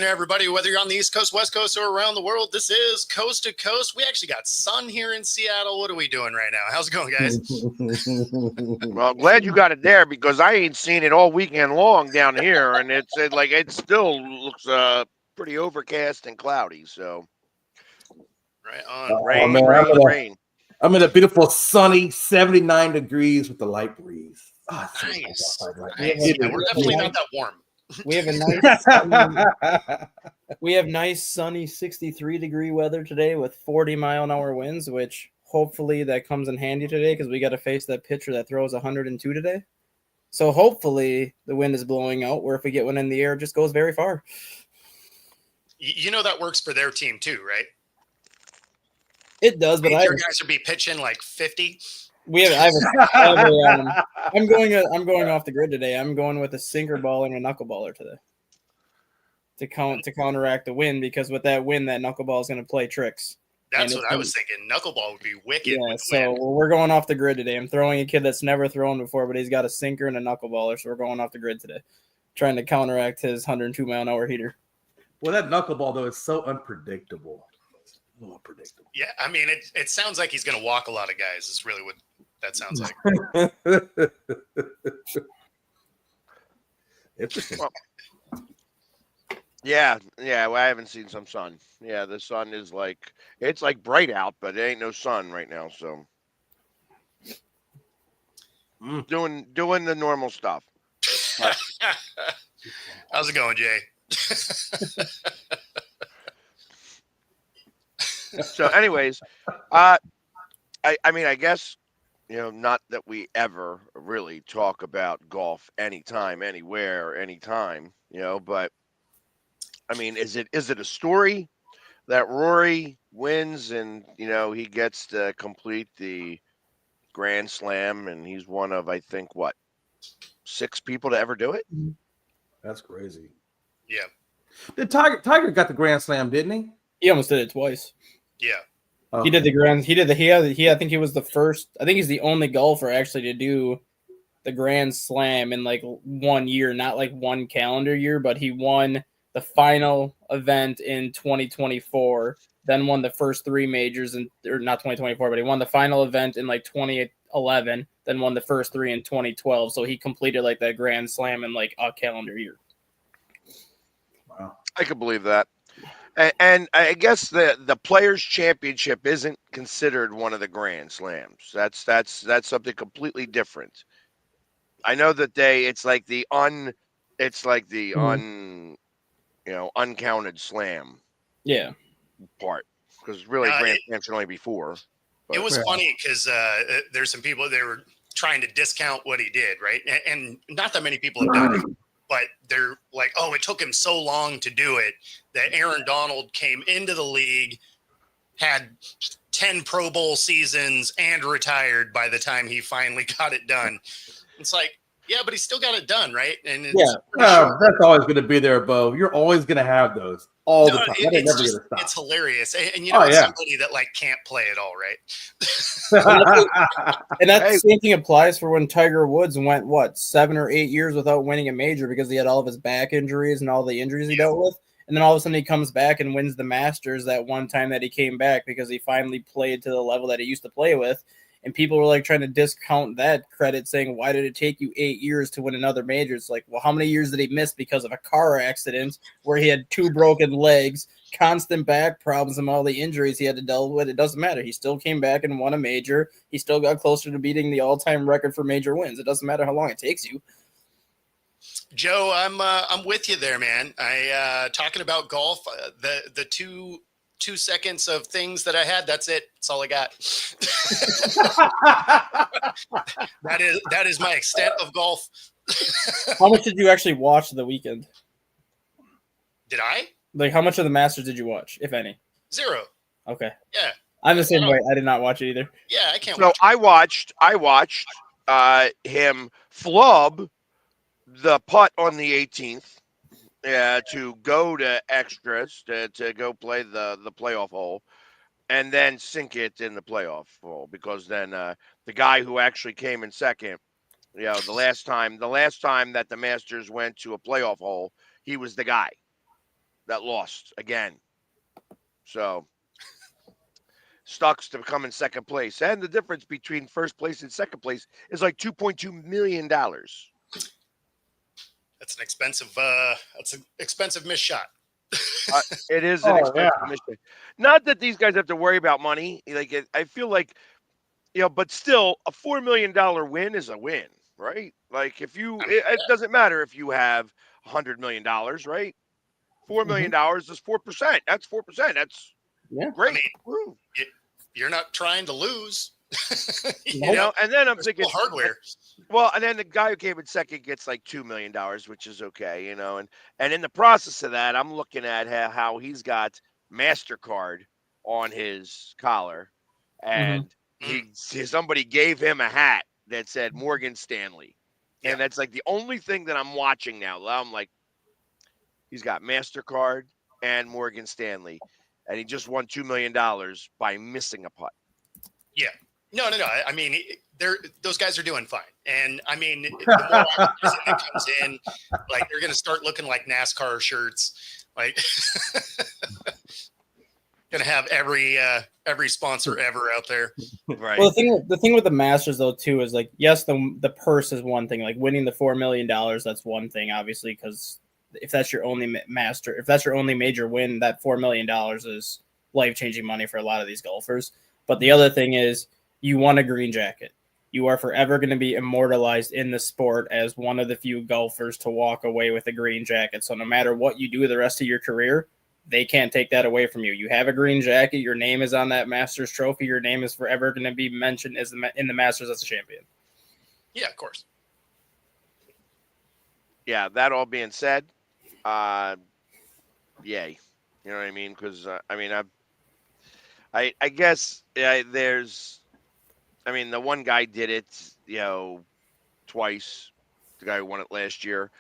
there, everybody. Whether you're on the East Coast, West Coast, or around the world, this is Coast to Coast. We actually got sun here in Seattle. What are we doing right now? How's it going, guys? Well, I'm glad you got it there because I ain't seen it all weekend long down here, and it still looks pretty overcast and cloudy. So right on. Rain. I'm in a beautiful sunny 79 degrees with a light breeze. Oh, nice. Yeah, we're definitely not that warm. We have nice sunny 63-degree weather today with 40-mile-an-hour winds, which hopefully that comes in handy today because we got to face that pitcher that throws 102 today. So hopefully the wind is blowing out, where if we get one in the air, it just goes very far. You know that works for their team too, right? It does, but your guys will be pitching like 50. I'm going off the grid today. I'm going with a sinker ball and a knuckleballer today to counteract the wind, because with that wind, that knuckleball is going to play tricks. That's what I was thinking. Knuckleball would be wicked. Yeah, so we're going off the grid today. I'm throwing a kid that's never thrown before, but he's got a sinker and a knuckleballer, so we're going off the grid today, trying to counteract his 102-mile-an-hour heater. Well, that knuckleball, though, is so unpredictable. Unpredictable. Yeah, I mean, it sounds like he's going to walk a lot of guys. It's really what that sounds like. Interesting. Well, yeah. Well, I haven't seen some sun. Yeah, the sun is it's bright out, but there ain't no sun right now. So doing the normal stuff. How's it going, Jay? So, anyways, I mean, I guess, not that we ever really talk about golf anytime, anywhere, anytime, but I mean, is it a story that Rory wins and, he gets to complete the Grand Slam, and he's one of, I think, 6 people to ever do it? That's crazy. Yeah. The Tiger got the Grand Slam, didn't he? He almost did it twice. Yeah. Okay. He did the grand. I think he was the first. I think he's the only golfer actually to do the Grand Slam in 1 year, not one calendar year, but he won the final event in 2024, then won the first 3 majors or not 2024, but he won the final event in 2011, then won the first 3 in 2012. So he completed that Grand Slam in a calendar year. Wow. I could believe that. And I guess the Players' Championship isn't considered one of the Grand Slams. That's something completely different. I know that uncounted slam. Yeah. Part, because really Grand Slam should only be 4. It was funny because there's some people, they were trying to discount what he did, right? And not that many people have done it. But they're like, oh, it took him so long to do it that Aaron Donald came into the league, had 10 Pro Bowl seasons, and retired by the time he finally got it done. It's like, yeah, but he still got it done, right? And that's always going to be there, Bo. You're always going to have those all the time. It's hilarious. And somebody that can't play at all, right? And that same thing applies for when Tiger Woods went 7 or 8 years without winning a major because he had all of his back injuries and all the injuries he dealt with. And then all of a sudden he comes back and wins the Masters that one time that he came back because he finally played to the level that he used to play with. And people were trying to discount that credit, saying, why did it take you 8 years to win another major? It's well, how many years did he miss because of a car accident where he had 2 broken legs, constant back problems, and all the injuries he had to deal with? It doesn't matter. He still came back and won a major. He still got closer to beating the all-time record for major wins. It doesn't matter how long it takes you. Joe, I'm with you there, man. Talking about golf, the 2 seconds of things that I had. That's it. That's all I got. that is my extent of golf. How much did you actually watch the weekend? Did I? How much of the Masters did you watch, if any? 0. Okay. Yeah. I'm the same way. I did not watch it either. Yeah, I can't. So I watched him flub the putt on the 18th. To go to extras to go play the playoff hole, and then sink it in the playoff hole, because then the guy who actually came in second, the last time that the Masters went to a playoff hole, he was the guy that lost again. So Stucks to come in second place. And the difference between first place and second place is like $2.2 million. That's an expensive missed shot. It is an expensive mission. Not that these guys have to worry about money. I feel like, but still, a $4 million win is a win, right? Like it doesn't matter if you have $100 million, right? $4 million is 4%. That's 4%. That's great. I mean, you're not trying to lose. And then I'm thinking hardware. Well, and then the guy who came in second gets like $2 million, which is okay, and in the process of that, I'm looking at how he's got MasterCard on his collar, and somebody gave him a hat that said Morgan Stanley, and that's like the only thing that I'm watching now. I'm like, he's got MasterCard and Morgan Stanley, and he just won $2 million by missing a putt. Yeah. No. I mean, those guys are doing fine. And I mean, the more optimism that comes in, like they're going to start looking like NASCAR shirts. Like, going to have every sponsor ever out there. Right. Well, the thing with the Masters though too is like, yes, the purse is one thing. Like winning the $4 million, that's one thing, obviously, because if that's your only if that's your only major win, that $4 million is life-changing money for a lot of these golfers. But the other thing is, you won a green jacket. You are forever going to be immortalized in the sport as one of the few golfers to walk away with a green jacket. So no matter what you do the rest of your career, they can't take that away from you. You have a green jacket. Your name is on that Masters trophy. Your name is forever going to be mentioned in the Masters as a champion. Yeah, of course. Yeah, that all being said, yay. You know what I mean? Because, I guess there's, the one guy did it, twice. The guy who won it last year.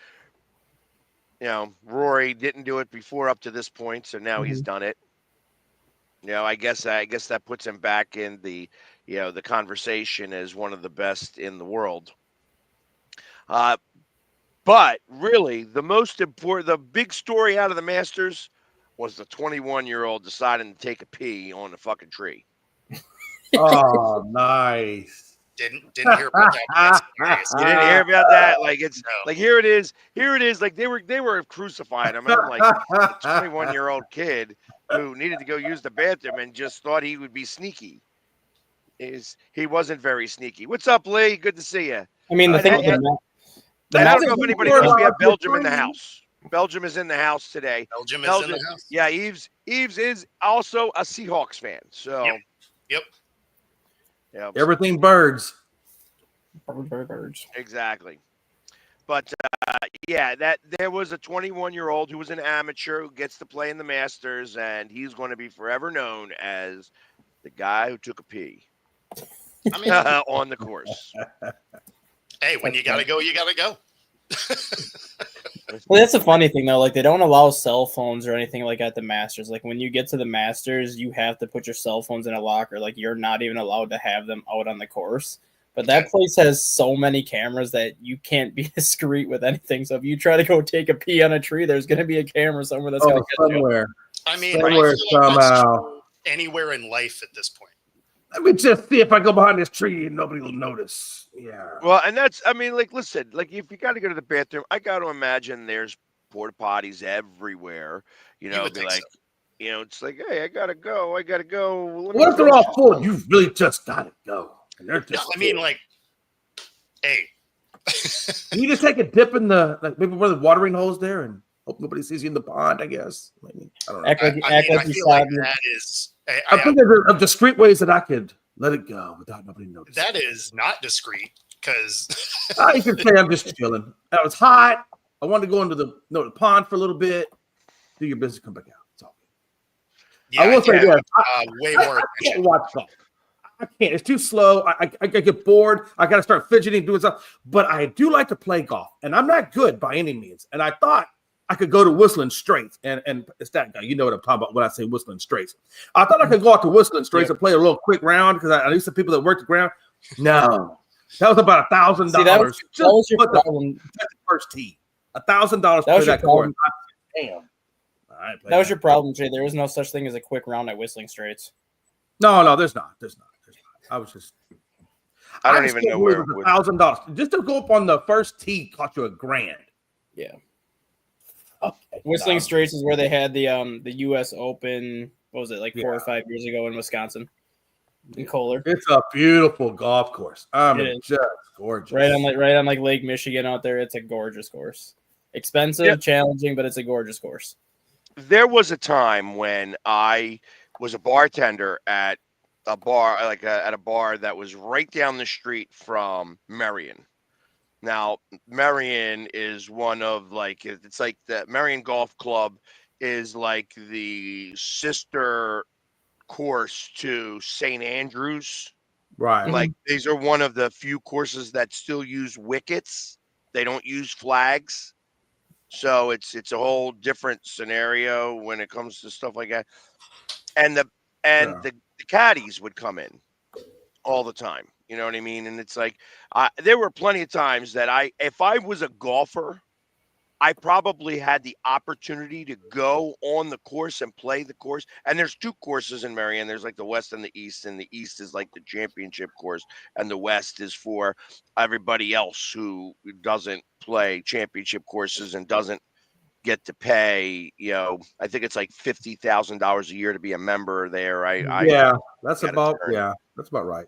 Rory didn't do it before up to this point, so now he's done it. I guess that puts him back in the conversation as one of the best in the world. But really, the big story out of the Masters was the 21-year-old deciding to take a pee on the fucking tree. Oh, nice. Didn't hear about that. You didn't hear about that? Like like here it is. Like they were crucifying him. I'm like a 21-year-old kid who needed to go use the bathroom and just thought he would be sneaky. He wasn't very sneaky. What's up, Lee? Good to see you. I mean, the thing I don't know if anybody knows we have Belgium in the house. Belgium is in the house today. Belgium is in the house. Yeah, Eves is also a Seahawks fan. So Yep. Yeah. Everything birds. Birds. Exactly. But that there was a 21-year-old who was an amateur who gets to play in the Masters, and he's going to be forever known as the guy who took a pee on the course. Hey, when you gotta go, you gotta go. Well, that's a funny thing though. Like they don't allow cell phones or anything like at the Masters. Like when you get to the Masters, you have to put your cell phones in a locker. Like you're not even allowed to have them out on the course. But that place has so many cameras that you can't be discreet with anything. So if you try to go take a pee on a tree, there's going to be a camera somewhere that's going to catch somewhere. I mean, Somewhere, I feel like that's somehow. true anywhere in life at this point. Let me just see if I go behind this tree and nobody will notice. Yeah. Well, and that's, listen, like if you got to go to the bathroom, I got to imagine there's porta potties everywhere. You would think so. It's like, hey, I got to go. What if they're all full? You really just got to go. And they're just hey. Can you just take a dip in maybe one of the watering holes there and hope nobody sees you in the pond, I guess. I don't know. Act like I you feel saw like me. that is. I think there's discreet ways that I could let it go without nobody noticing. That is not discreet because You can say I'm just chilling. It was hot. I wanted to go into the pond for a little bit. Do your business, come back out. It's all good. I will say this. Way I more. can't watch golf. I can't. It's too slow. I get bored. I got to start fidgeting, doing stuff. But I do like to play golf, and I'm not good by any means. And I thought I could go to Whistling Straits, and it's that guy. You know what I'm talking about when I say Whistling Straits. I thought I could go out to Whistling Straits and play a little quick round because I knew some people that worked the ground. No, that was about $1,000. That was your problem. First tee, $1,000 That was for your that course. problem. Damn. I ain't playing That was your problem, Jay. There is no such thing as a quick round at Whistling Straits. No, there's not. There's not. I was just. I don't even know where it would. $1,000 just to go up on the first tee cost you $1,000. Yeah. Okay. Whistling Straits is where they had the U.S. Open. What was it, like 4 or Yeah. 5 years ago in Wisconsin, in Kohler, It's a beautiful golf course. It is. Just gorgeous. right on Lake Michigan out there. It's a gorgeous course. Expensive, Yep. challenging, but it's a gorgeous course. There was a time when I was a bartender at a bar, at a bar that was right down the street from Marion. Now, Marion is one of it's like the Marion Golf Club is like the sister course to St. Andrews. Right. Like these are one of the few courses that still use wickets. They don't use flags. So it's a whole different scenario when it comes to stuff like that. And the caddies would come in all the time. You know what I mean? And it's like there were plenty of times that if I was a golfer, I probably had the opportunity to go on the course and play the course. And there's 2 courses in Marion. There's like the West and the East, and the East is like the championship course, and the West is for everybody else who doesn't play championship courses and doesn't get to pay. I think it's like $50,000 a year to be a member there. That's got a about turn. that's about right.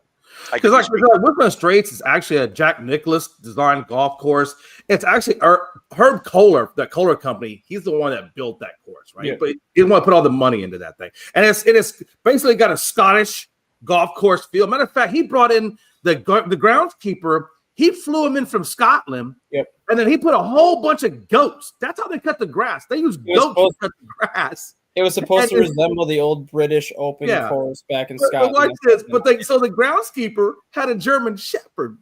I Because could be like Whistling Straits is actually a Jack Nicklaus designed golf course. It's actually Herb Kohler, the Kohler company. He's the one that built that course, right? Yeah. But he didn't want to put all the money into that thing. And it's basically got a Scottish golf course feel. Matter of fact, he brought in the groundskeeper. He flew him in from Scotland. Yep. And then he put a whole bunch of goats. That's how they cut the grass. They use goats to cut the grass. It was supposed to And resemble the old British Open Yeah. course back in But Scotland. like this, so the groundskeeper had a German Shepherd,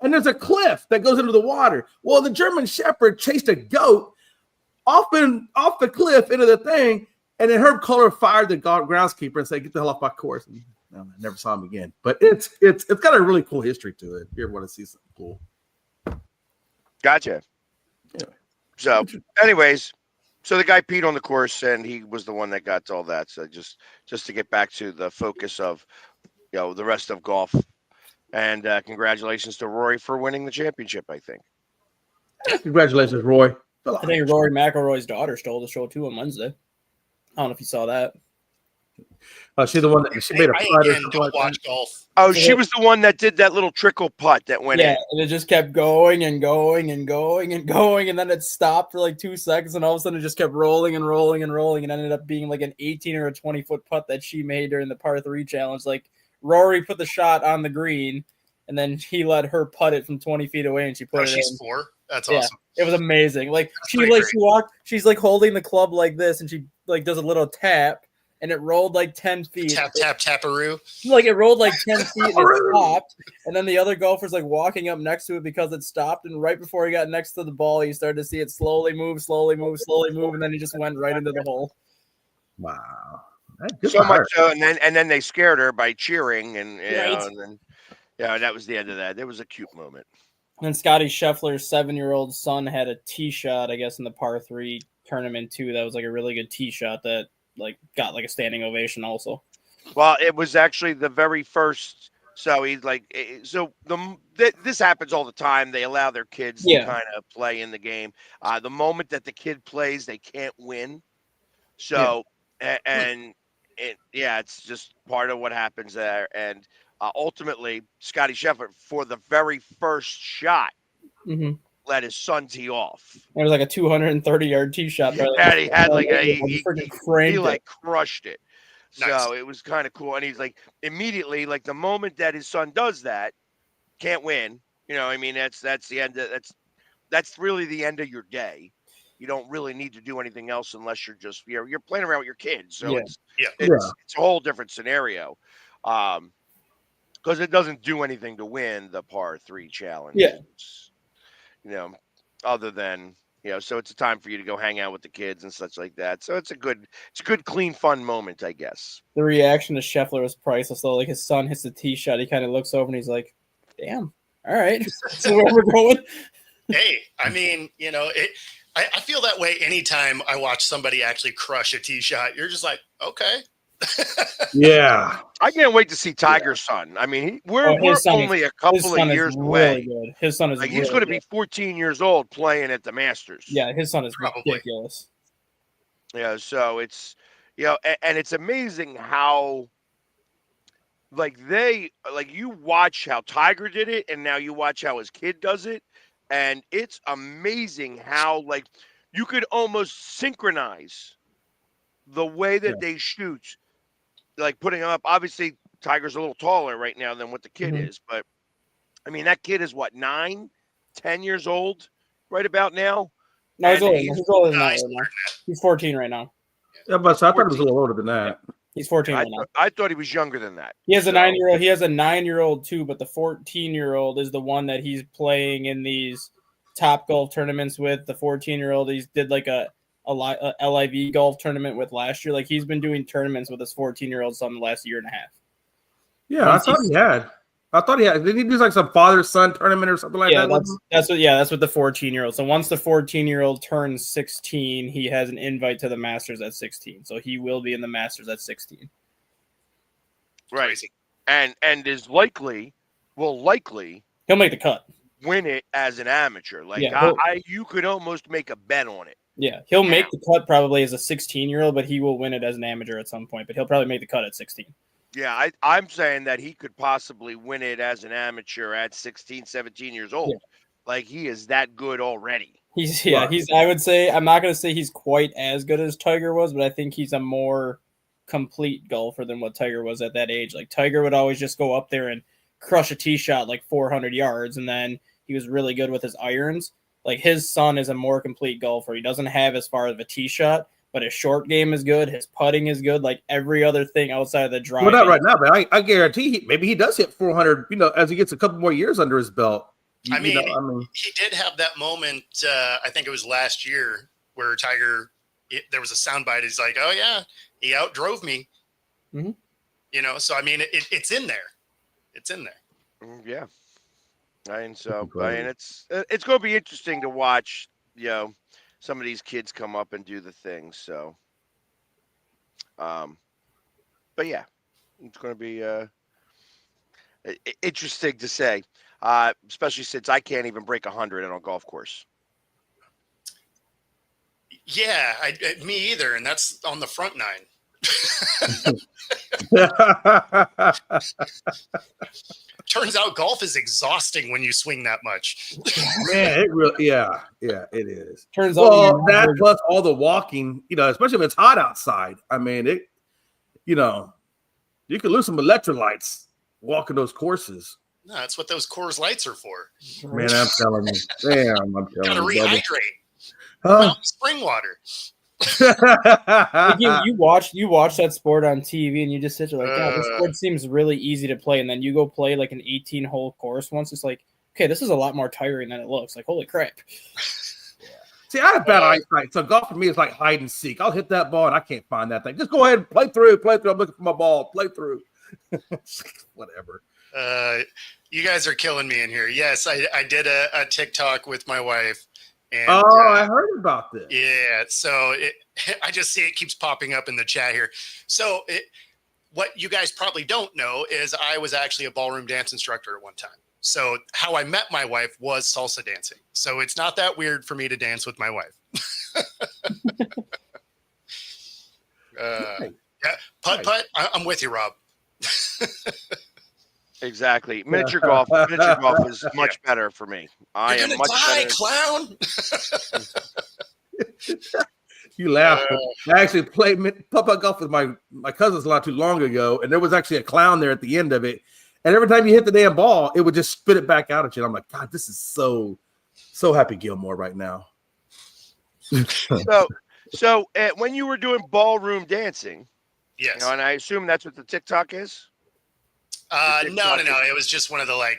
and there's a cliff that goes into the water. Well, the German Shepherd chased a goat off the cliff into the thing, and then Herb Kohler fired the groundskeeper and said, "Get the hell off my course." And I never saw him again. But it's got a really cool history to it. If you ever want to see something cool. Gotcha. Anyway. So, anyways, so the guy peed on the course, and he was the one that got all that. So just to get back to the focus of, the rest of golf, and congratulations to Rory for winning the championship. I think. Congratulations, Roy. I think Rory McIlroy's daughter stole the show too on Wednesday. I don't know if you saw that. She's the one that she made a I putt or again something don't like that. watch golf. Oh, she was the one that did that little trickle putt that went Yeah, in. and it just kept going and going and going and going, and then it stopped for like 2 seconds, and all of a sudden it just kept rolling and rolling and rolling, and ended up being like an 18 or a 20-foot putt that she made during the par 3 challenge. Like Rory put the shot on the green, and then he let her putt it from 20 feet away, and she put it She's in. 4. That's Yeah. awesome. It was amazing. Like That's she pretty like great. she walked, she's like holding the club like this, and she like does a little tap, and it rolled like 10 feet. Tap tap taparoo. Like it rolled like 10 feet and it stopped. And then the other golfer's like walking up next to it because it stopped. And right before he got next to the ball, you started to see it slowly move. And then he just went right into the hole. Wow. Good So for her. much so, and then they scared her by cheering, and Right. and then that was the end of that. There was a cute moment. And Scotty Scheffler's 7-year-old son had a tee shot, I guess, in the par 3 tournament too. That was like a really good tee shot that like got like a standing ovation also. Well, it was actually the very first. So he's like, this happens all the time. They allow their kids to kind of play in the game. The moment that the kid plays, they can't win. So it's just part of what happens there. And ultimately, Scotty Scheffler, for the very first shot, let his son tee off. It was like a 230-yard tee shot. And he had he crushed it. Nice. So it was kind of cool. And he's like, immediately, like the moment that his son does that, can't win. I mean, that's the end. That's really the end of your day. You don't really need to do anything else unless you're just you're playing around with your kids. So it's a whole different scenario. Because it doesn't do anything to win the par 3 challenge. Yeah. Other than so it's a time for you to go hang out with the kids and such like that. So it's a good, clean, fun moment, I guess. The reaction to Scheffler was priceless. Though, like his son hits the tee shot, he kind of looks over and he's like, "Damn, all right, so where we're going." Hey, I mean, I feel that way anytime I watch somebody actually crush a tee shot. You're just like, okay. Yeah. I can't wait to see Tiger's son. I mean, we're his son only a his couple son of is years really away. good. His son is Like, really he's going to good. be 14 years old playing at the Masters. Yeah, his son is Probably. ridiculous. Yeah, so it's, and it's amazing how, like, you watch how Tiger did it, and now you watch how his kid does it, and it's amazing how, like, you could almost synchronize the way that they shoot, like putting him up. Obviously, Tiger's a little taller right now than what the kid is, but I mean, that kid is what, 9, 10 years old right about now? No, he's And older. he's- He's older than No, that he's right now. He's 14 right now. Yeah, but I thought it was a little older than that. He's 14 right now. I thought he was younger than that. He has a So- 9-year-old. He has a 9-year-old too, but the 14-year-old is the one that he's playing in these top golf tournaments with. The 14-year-old, he did like a LIV golf tournament with last year. Like, he's been doing tournaments with his 14-year-old son the last year and a half. Yeah, Once I thought he had. Did he do like some father-son tournament or something like Yeah, that? that's what the 14-year-old. So once the 14-year-old turns 16, he has an invite to the Masters at 16. So he will be in the Masters at 16. Right. Crazy. And will likely He'll make the cut. win it as an amateur. Like, Yeah, you could almost make a bet on it. Yeah, he'll make the cut probably as a 16-year-old, but he will win it as an amateur at some point. But he'll probably make the cut at 16. Yeah, I'm saying that he could possibly win it as an amateur at 16, 17 years old. Yeah. Like, he is that good already. I would say, I'm not going to say he's quite as good as Tiger was, but I think he's a more complete golfer than what Tiger was at that age. Like, Tiger would always just go up there and crush a tee shot like 400 yards, and then he was really good with his irons. Like, his son is a more complete golfer. He doesn't have as far of a tee shot, but his short game is good. His putting is good. Like, every other thing outside of the drive. Well, not right now, but I guarantee maybe he does hit 400. As he gets a couple more years under his belt. I mean, he did have that moment. I think it was last year where Tiger. There was a soundbite. He's like, "Oh yeah, he outdrove me." Mm-hmm. So I mean, it's in there. It's in there. Yeah. And so, it's going to be interesting to watch, some of these kids come up and do the things. So, but yeah, it's going to be interesting to say, especially since I can't even break 100 on a golf course. Yeah, me either, and that's on the front nine. Turns out golf is exhausting when you swing that much. Man, it really, yeah, it is. Turns out that plus all the walking, especially if it's hot outside. I mean, you could lose some electrolytes walking those courses. No, that's what those Coors Lights are for. Man, I'm telling you. Damn, I'm telling Gotta you. rehydrate. Huh? Spring water. Like, you watch that sport on TV and you just sit there like, God, this sport seems really easy to play, and then you go play like an 18-hole course once. It's like, okay, this is a lot more tiring than it looks. Like, holy crap! See, I have bad eyesight, so golf for me is like hide and seek. I'll hit that ball and I can't find that thing. Just go ahead and play through. I'm looking for my ball. Play through. Whatever. You guys are killing me in here. Yes, I did a TikTok with my wife. And, I heard about this. Yeah, so I just see it keeps popping up in the chat here. So what you guys probably don't know is I was actually a ballroom dance instructor at one time. So how I met my wife was salsa dancing. So it's not that weird for me to dance with my wife. Yeah, putt. I'm with you, Rob. Exactly. Miniature golf is much better for me. I am much better. Clown. You laugh. I actually played putt-putt golf with my cousins not too long ago, and there was actually a clown there at the end of it. And every time you hit the damn ball, it would just spit it back out at you. And I'm like, God, this is so Happy Gilmore right now. So when you were doing ballroom dancing, yes, and I assume that's what the TikTok is. No. It was just one of the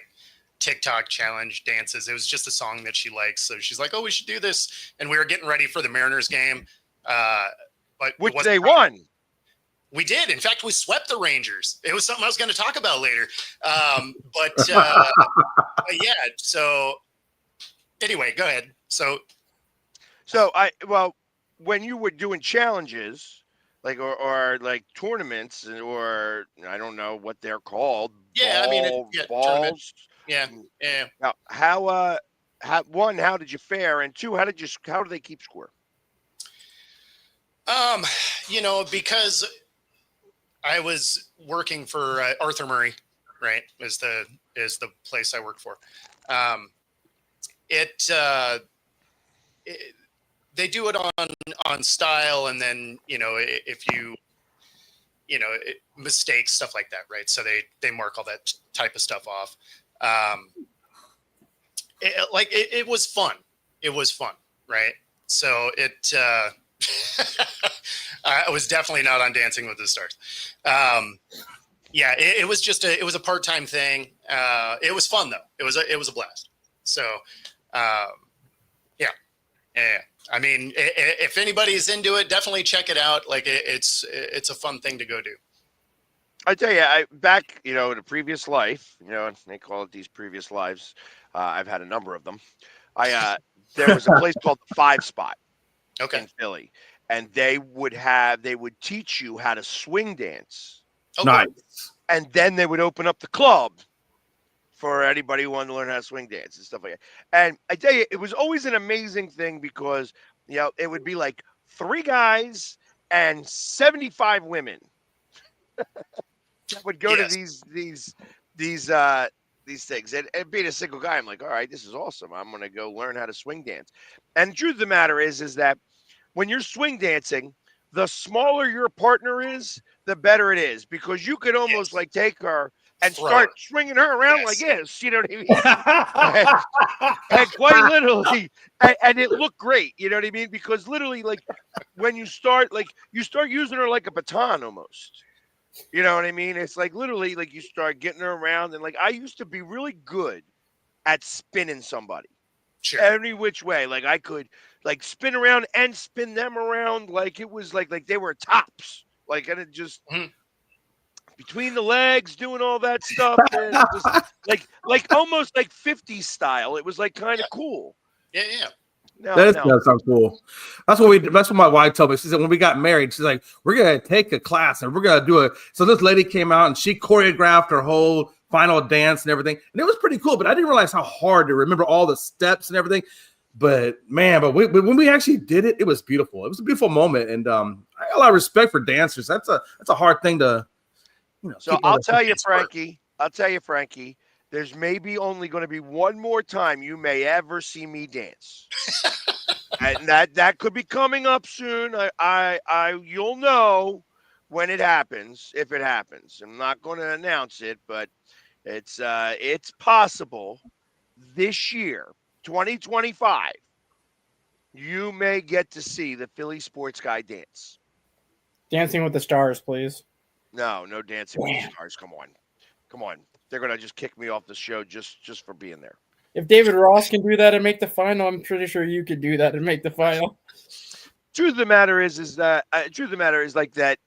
TikTok challenge dances. It was just a song that she likes. So she's like, "Oh, we should do this." And we were getting ready for the Mariners game. But which they won. We did. In fact, we swept the Rangers. It was something I was going to talk about later. But yeah. So anyway, go ahead. So So when you were doing challenges, like or like tournaments, or I don't know what they're called. Yeah, I mean, tournament. Balls. Yeah, yeah. Now, how did you fare, and two, how do they keep score? Because I was working for Arthur Murray, right? Is the place I worked for. They do it on style, and then if you mistakes, stuff like that, right? So they mark all that type of stuff off. It was fun. It was fun, right? So I was definitely not on Dancing with the Stars. It was just it was a part-time thing. It was fun though. It was a blast. So, yeah. I mean, if anybody's into it, definitely check it out. Like it's a fun thing to go do. I tell you, back in a previous life, they call it these previous lives. I've had a number of them. There was a place called the Five Spot in Philly, and they would teach you how to swing dance. Okay. Nice. And then they would open up the club for anybody who wanted to learn how to swing dance and stuff like that. And I tell you, it was always an amazing thing because, it would be like 3 guys and 75 women that would go to these things. And being a single guy, I'm like, all right, this is awesome. I'm going to go learn how to swing dance. And the truth of the matter is that when you're swing dancing, the smaller your partner is, the better it is, because you could almost like take her and start swinging her around like this. You know what I mean? and quite literally, and it looked great. You know what I mean? Because literally, like when you start using her like a baton almost. You know what I mean? It's like literally like you start getting her around, and like I used to be really good at spinning somebody. Sure. Every which way. Like I could like spin around and spin them around like it was like they were tops. Like, and it just between the legs doing all that stuff, and just like almost like 50s style. It was like kind of cool. Yeah. That sounds cool. That's what my wife told me. She said when we got married, she's like, we're gonna take a class and we're gonna do it. So this lady came out and she choreographed her whole final dance and everything, and it was pretty cool. But I didn't realize how hard to remember all the steps and everything. But man, when we actually did it, it was beautiful. It was a beautiful moment, and I got a lot of respect for dancers. That's a hard thing to, So I'll tell you, Frankie. There's maybe only going to be one more time you may ever see me dance, and that could be coming up soon. You'll know when it happens, if it happens. I'm not going to announce it, but it's possible this year, 2025. You may get to see the Philly sports guy dance. Dancing with the Stars, please. No Dancing with the Stars. Come on. They're gonna just kick me off the show just for being there. If David Ross can do that and make the final, I'm pretty sure you could do that and make the final. Truth of the matter is like that.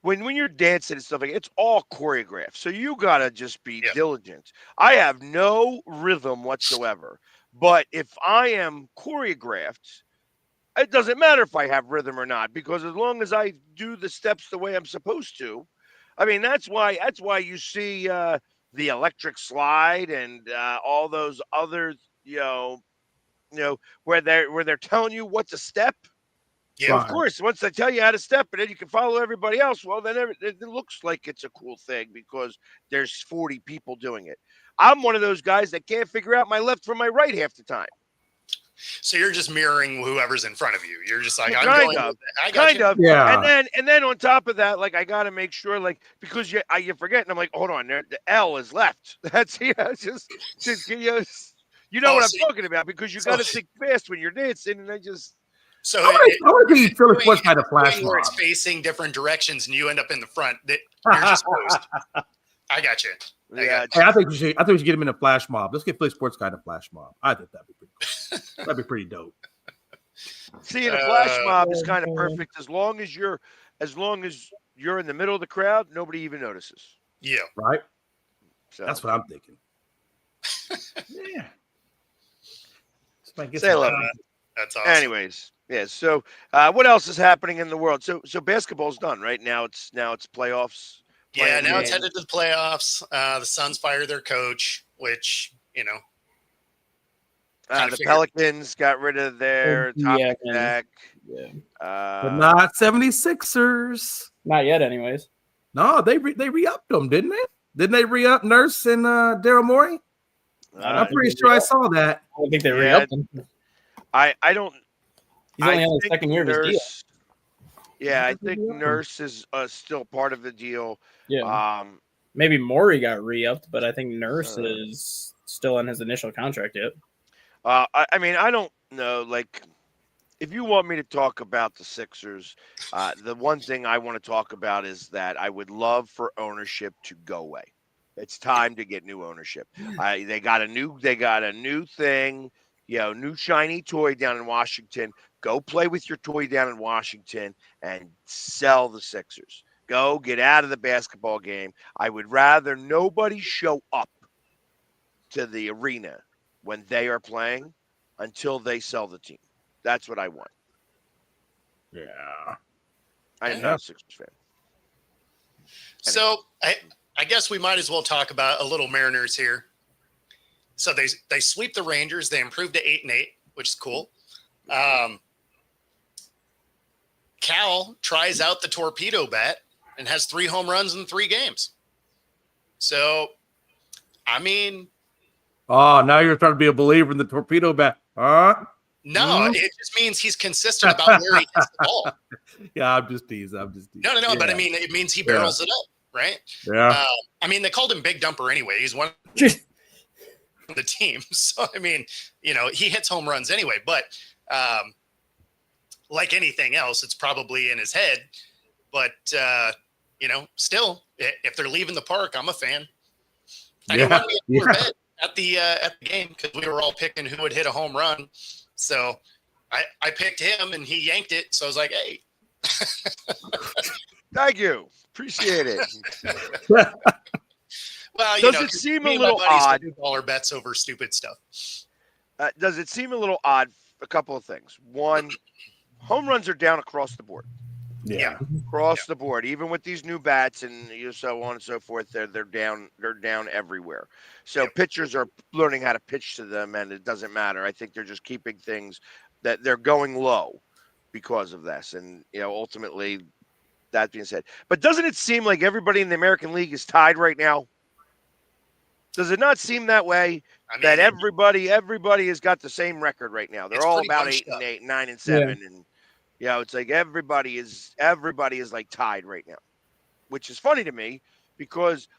When you're dancing and stuff like it's all choreographed, so you gotta just be diligent. I have no rhythm whatsoever, but if I am choreographed, it doesn't matter if I have rhythm or not, because as long as I do the steps the way I'm supposed to, I mean that's why you see the electric slide and all those others, where they're telling you what to step. Yeah, of course. Once they tell you how to step it, and you can follow everybody else. Well, then it looks like it's a cool thing because there's 40 people doing it. I'm one of those guys that can't figure out my left from my right half the time. So you're just mirroring whoever's in front of you. You're just like, kind of, yeah. And then on top of that, like I got to make sure, like because you forget, and I'm like, hold on, the L is left. That's you know what I'm talking about, because you got to think fast when you're dancing, and I just. So I would be Philly sports guy to flash where mob. it's facing different directions, and you end up in the front. That you're just posed. I got you. Yeah, Hey, I think we should get him in a flash mob. Let's get Philly sports guy to flash mob. I think that'd be pretty cool. That'd be pretty dope. See, the flash mob is kind of perfect as long as you're in the middle of the crowd, nobody even notices. Yeah. Right. So That's what I'm thinking. Yeah. Say hello. That's awesome. Anyways, Yeah. So, what else is happening in the world? So basketball's done, right? Now it's playoffs. Yeah, Playing now it's games. headed to the playoffs. The Suns fired their coach, which kind of The figured. Pelicans got rid of their top Yeah, exec. yeah. But Uh, not 76ers. Not yet, anyways. No, they re-upped them, didn't they? Didn't they re-up Nurse and Daryl Morey? I'm pretty think sure I they saw that. I don't think they Yeah, re-upped him. I don't. He's only I on the think second year of his deal. Nurse. Yeah, I Did they think re-up him? Nurse is still part of the deal. Yeah. Um, Maybe Maury got re-upped, but I think Nurse Uh. is still in his initial contract yet. I mean, I don't know. Like, if you want me to talk about the Sixers, the one thing I want to talk about is that I would love for ownership to go away. It's time to get new ownership. They got a new thing, new shiny toy down in Washington. Go play with your toy down in Washington and sell the Sixers. Go get out of the basketball game. I would rather nobody show up to the arena when they are playing until they sell the team. That's what I want. Yeah. I am not a Sixers fan. So I guess we might as well talk about a little Mariners here. So they sweep the Rangers. They improved to 8-8, which is cool. Cal tries out the torpedo bat and has 3 home runs in 3 games. So, I mean, Oh, now you're trying to be a believer in the torpedo bat. Huh? no, it just means he's consistent about where he hits the ball. Yeah, I'm just teasing. No, Yeah. but I mean, it means he barrels it up, right? Yeah. I mean, they called him Big Dumper anyway. He's one of the team. So, I mean, he hits home runs anyway. But like anything else, it's probably in his head. But, still, if they're leaving the park, I'm a fan. I know when we were at the game because we were all picking who would hit a home run. So I picked him and he yanked it. So I was like, hey. Thank you. Appreciate it. Well, Does it seem a me and my little buddies odd? do dollar bets over stupid stuff. Does it seem a little odd? A couple of things. One, home runs are down across the board. Yeah. Across the board, even with these new bats and so on and so forth, they're down everywhere. So pitchers are learning how to pitch to them, and it doesn't matter. I think they're just keeping things that they're going low because of this, and ultimately, that being said, but doesn't it seem like everybody in the American League is tied right now? Does it not seem that way? I mean, That everybody has got the same record right now. They're It's all pretty about bunched 8-8, 9-7, and it's like everybody is like tied right now, which is funny to me because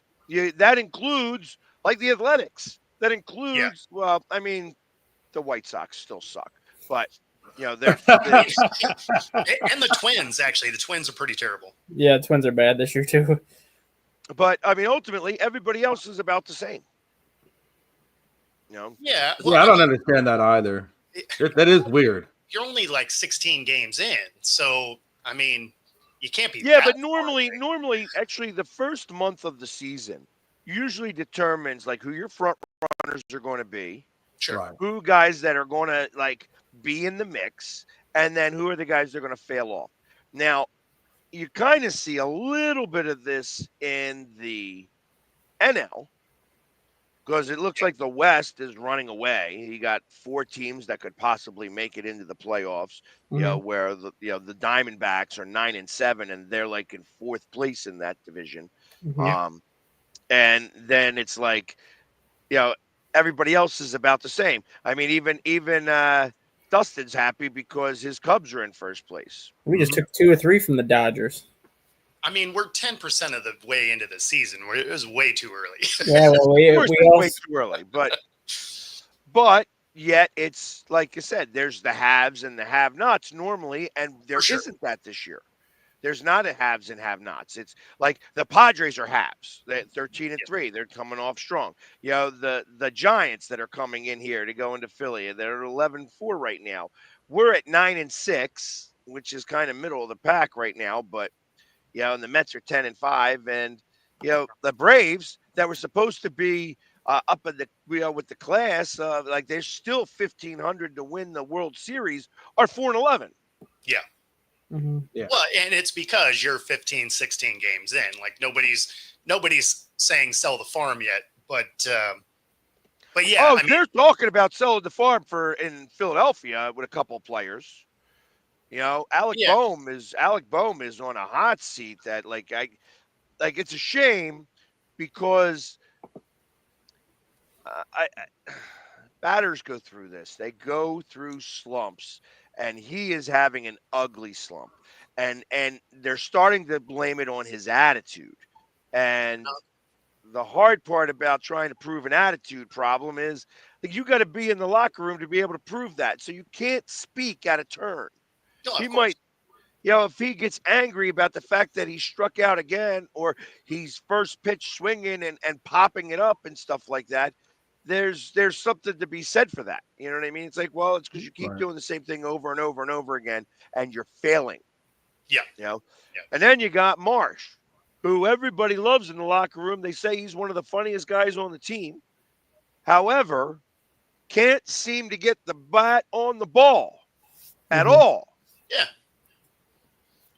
that includes like the Athletics. That includes well, I mean, the White Sox still suck, but they're and the Twins, actually. The Twins are pretty terrible. Yeah, Twins are bad this year too. But I mean, ultimately, everybody else is about the same. Yeah. I don't understand that either. That is weird. You're only like 16 games in. So, I mean, you can't be. Yeah, that but far, right? normally, actually, the first month of the season usually determines like who your front runners are going to be, Sure. Right. who guys that are going to like be in the mix, and then who are the guys that are going to fail off. Now, you kind of see a little bit of this in the NL because it looks like the West is running away. You got 4 teams that could possibly make it into the playoffs. Where the Diamondbacks are 9-7 and they're like in 4th place in that division. And then it's like, everybody else is about the same. I mean, even Dustin's happy because his Cubs are in first place. We just took 2 or 3 from the Dodgers. I mean, we're 10% of the way into the season. It was way too early. Yeah, well, we Of course, we it's all way too early, but yet it's like I said, there's the haves and the have-nots normally, and there sure. isn't that this year. There's not a haves and have-nots. It's like the Padres are haves. They're 13-3. They're coming off strong. The Giants that are coming in here to go into Philly, they're 11-4 right now. We're at 9-6, which is kind of middle of the pack right now, but and the Mets are 10-5, and the Braves that were supposed to be up in the with the class, like there's still 1,500 to win the World Series are 4-11. Yeah. Mm-hmm. Yeah. Well, and it's because you're 15, 16 games in. Like nobody's saying sell the farm yet, but yeah, Oh, I mean, they're talking about selling the farm in Philadelphia with a couple of players. Alec Yeah. Boehm is on a hot seat that it's a shame because I batters go through this. They go through slumps, and he is having an ugly slump. And they're starting to blame it on his attitude. And the hard part about trying to prove an attitude problem is like you got to be in the locker room to be able to prove that. So you can't speak out of turn. no, of He course. might, if he gets angry about the fact that he struck out again or he's first pitch swinging and popping it up and stuff like that, there's something to be said for that. You know what I mean? It's like, well, it's because you keep Right. doing the same thing over and over and over again and you're failing. Yeah. Yeah. Yeah. And then you got Marsh, who everybody loves in the locker room. They say he's one of the funniest guys on the team. However, can't seem to get the bat on the ball at all. Yeah.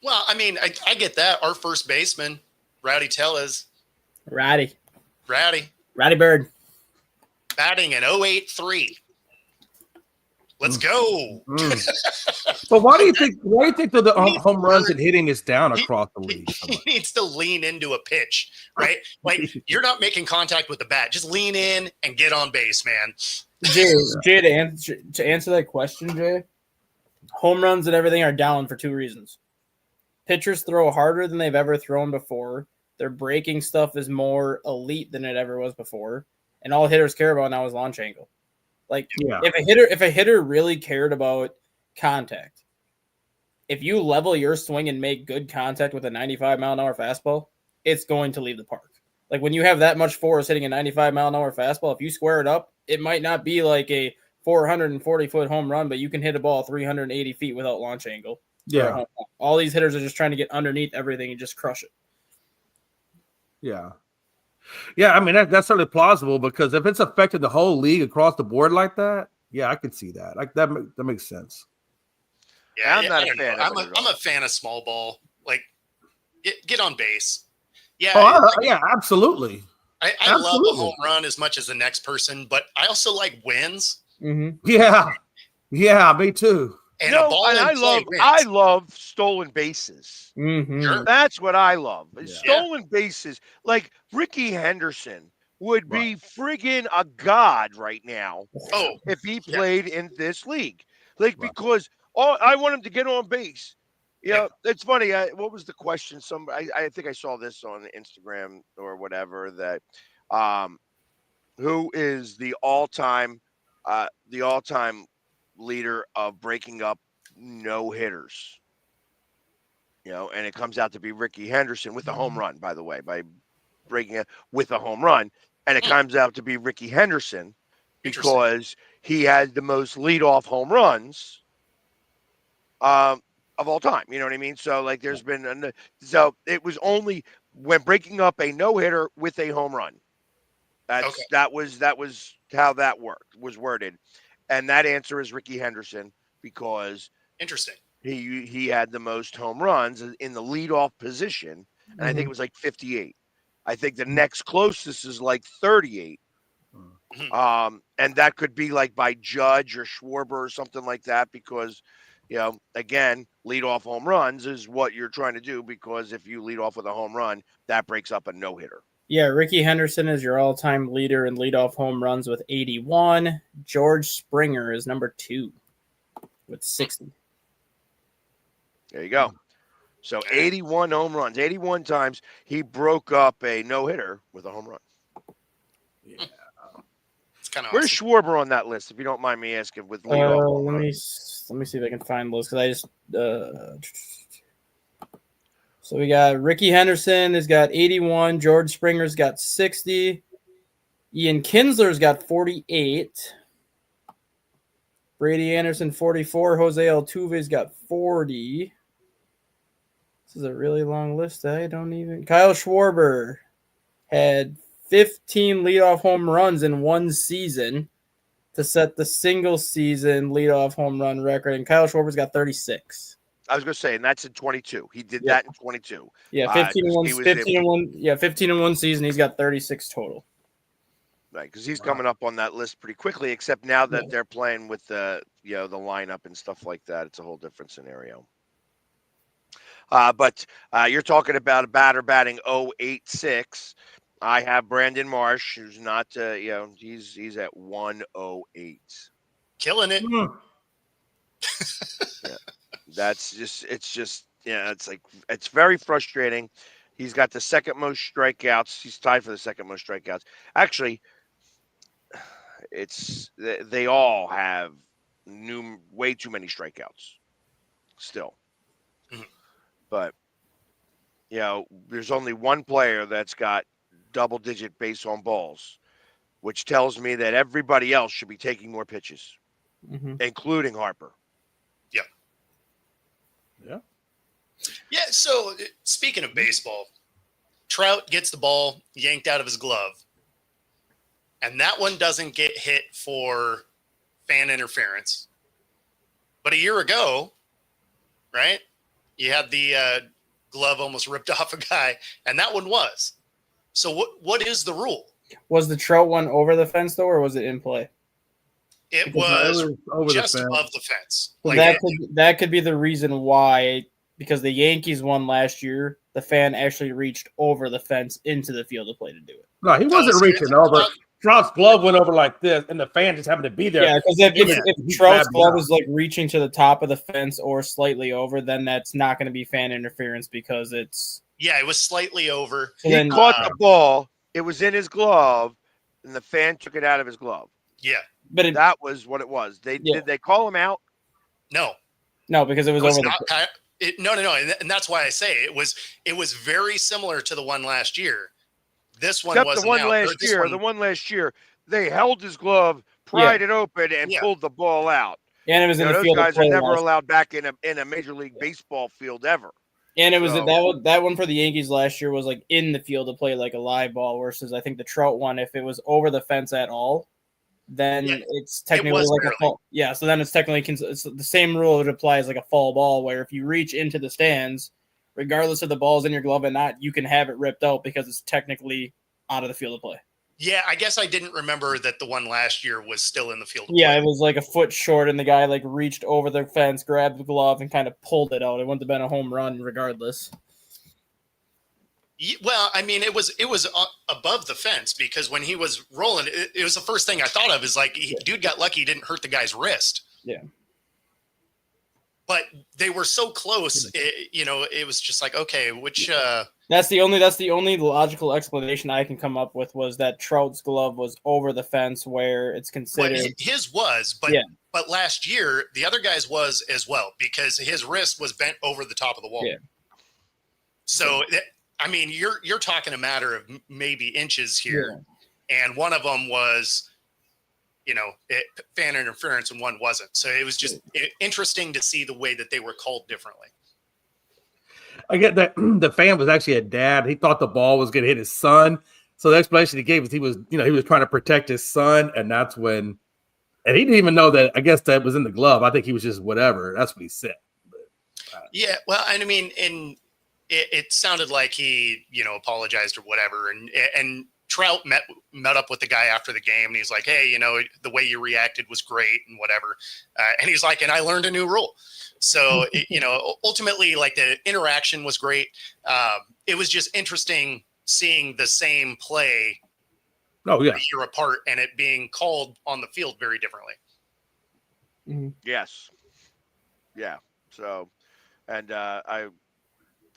Well, I mean, I get that. Our first baseman, Rowdy Tellez, Ratty batting Bird. an 0.83. Let's go. But why do you think that the home runs and hitting is down across the league? So He much? needs to lean into a pitch, right? Like you're not making contact with the bat. Just lean in and get on base, man. Jay, to answer that question, Jay, home runs and everything are down for two reasons. Pitchers throw harder than they've ever thrown before. Their breaking stuff is more elite than it ever was before. And all hitters care about now is launch angle. Like Yeah. if a hitter really cared about contact, if you level your swing and make good contact with a 95-mile-an-hour fastball, it's going to leave the park. Like when you have that much force hitting a 95-mile-an-hour fastball, if you square it up, it might not be like a 440-foot home run, but you can hit a ball 380 feet without launch angle. Yeah. All these hitters are just trying to get underneath everything and just crush it. Yeah. Yeah, I mean that's certainly plausible because if it's affected the whole league across the board like that, yeah, I could see that. Like that makes sense. Yeah, I'm not I a don't fan know. of it at I'm all. a fan of small ball. Like get on base. Yeah, Yeah, absolutely. I love a absolutely. home run as much as the next person, but I also like wins. Mm-hmm. Yeah, me too. And a ball in play wins. I love stolen bases. Mm-hmm. Sure. That's what I love. Yeah. Stolen bases. Like Ricky Henderson would be friggin' a god right now Oh, if he Yeah. played in this league. Like Right. because I want him to get on base. Yeah. It's funny. What was the question? I think I saw this on Instagram or whatever that who is the all-time leader of breaking up no hitters. And it comes out to be Ricky Henderson with a home run, by the way, by breaking it with a home run. And it comes out to be Ricky Henderson because he had the most leadoff home runs of all time. You know what I mean? So like there's been so it was only when breaking up a no-hitter with a home run. That was how that was worded. And that answer is Ricky Henderson because interesting. he had the most home runs in the leadoff position, and I think it was like 58. I think the next closest is like 38. And that could be like by Judge or Schwarber or something like that because, again, leadoff home runs is what you're trying to do because if you lead off with a home run, that breaks up a no-hitter. Yeah, Ricky Henderson is your all-time leader in leadoff home runs with 81. George Springer is number 2 with 60. There you go. So 81 home runs, 81 times he broke up a no-hitter with a home run. Yeah. It's kind of Where's awesome. Schwarber on that list, if you don't mind me asking, with leadoff home Let runs? me see if I can find those because I just so we got Ricky Henderson has got 81, George Springer's got 60, Ian Kinsler's got 48, Brady Anderson 44, Jose Altuve's got 40. This is a really long list. Kyle Schwarber had 15 leadoff home runs in one season to set the single season leadoff home run record. And Kyle Schwarber's got 36. I was going to say, and that's in 22. He did Yep. that in 22. Yeah, 15 and 1, he was 15 and 1. Yeah, 15 and 1 season. He's got 36 total. Right, because he's coming up on that list pretty quickly. Except now that Yeah. they're playing with the the lineup and stuff like that, it's a whole different scenario. But you're talking about a batter batting 0.86. I have Brandon Marsh, who's not he's at 108. Killing it. That's just it's very frustrating. He's got the second most strikeouts. He's tied for the second most strikeouts. Actually, they all have way too many strikeouts still. Mhm. But there's only one player that's got double-digit base on balls, which tells me that everybody else should be taking more pitches, including Harper. Yeah. So speaking of baseball, Trout gets the ball yanked out of his glove, and that one doesn't get hit for fan interference. But a year ago, right, you had the glove almost ripped off a guy, and that one was. So what is the rule? Was the Trout one over the fence, though, or was it in play? It Because was over just the fence. above the fence. Well, Like, that could be the reason why, because the Yankees won last year, the fan actually reached over the fence into the field of play to do it. No, he wasn't so reaching over. Trout's glove went over like this, and the fan just happened to be there. Yeah, because if He Trout's grabbed glove it. is like reaching to the top of the fence or slightly over, then that's not going to be fan interference because it's. yeah, it was slightly over. So He then, caught the ball. It was in his glove, and the fan took it out of his glove. Yeah. but it, That was what it was. Did they call him out? No. no, because it was It was over not the. no, and that's why I say it was very similar to the one last year. This one Except wasn't the one out. last This year. one- The one last year, they held his glove, pried it open, and Yeah. pulled the ball out. And it was in the Those field of guys are play. never last- allowed back in a Major League Baseball field ever. And it was So- that one for the Yankees last year was like in the field of play, like a live ball. Versus I think the Trout one, if it was over the fence at all, then Yeah, it's technically was like barely. a fall. Yeah, so then it's technically it's the same rule would apply as like a fall ball, where if you reach into the stands, regardless of the ball's in your glove or not, you can have it ripped out because it's technically out of the field of play. Yeah, I guess I didn't remember that the one last year was still in the field. of Yeah, play. it was like a foot short, and the guy like reached over the fence, grabbed the glove, and kind of pulled it out. It wouldn't have been a home run regardless. Well, I mean, it was above the fence because when he was rolling, it was the first thing I thought of is like, dude got lucky he didn't hurt the guy's wrist. Yeah. But they were so close, it was just like, okay, which That's the only logical explanation I can come up with was that Trout's glove was over the fence where it's but considered. his was, but Yeah. but last year the other guy's was as well because his wrist was bent over the top of the wall. Yeah. So I mean, you're talking a matter of maybe inches here, and one of them was, fan interference, and one wasn't. So it was just interesting to see the way that they were called differently. I get that the fan was actually a dad. He thought the ball was going to hit his son. So the explanation he gave was he was trying to protect his son, and that's when, and he didn't even know that. I guess that was in the glove. I think he was just whatever. That's what he said. Yeah, well, and I mean, it sounded like he, apologized or whatever, and Trout met up with the guy after the game, and he's like, hey, the way you reacted was great and whatever, and he's like, and I learned a new rule. So ultimately, like, the interaction was great. It was just interesting seeing the same play Oh yeah, a year apart and it being called on the field very differently. Yes. Yeah. So, and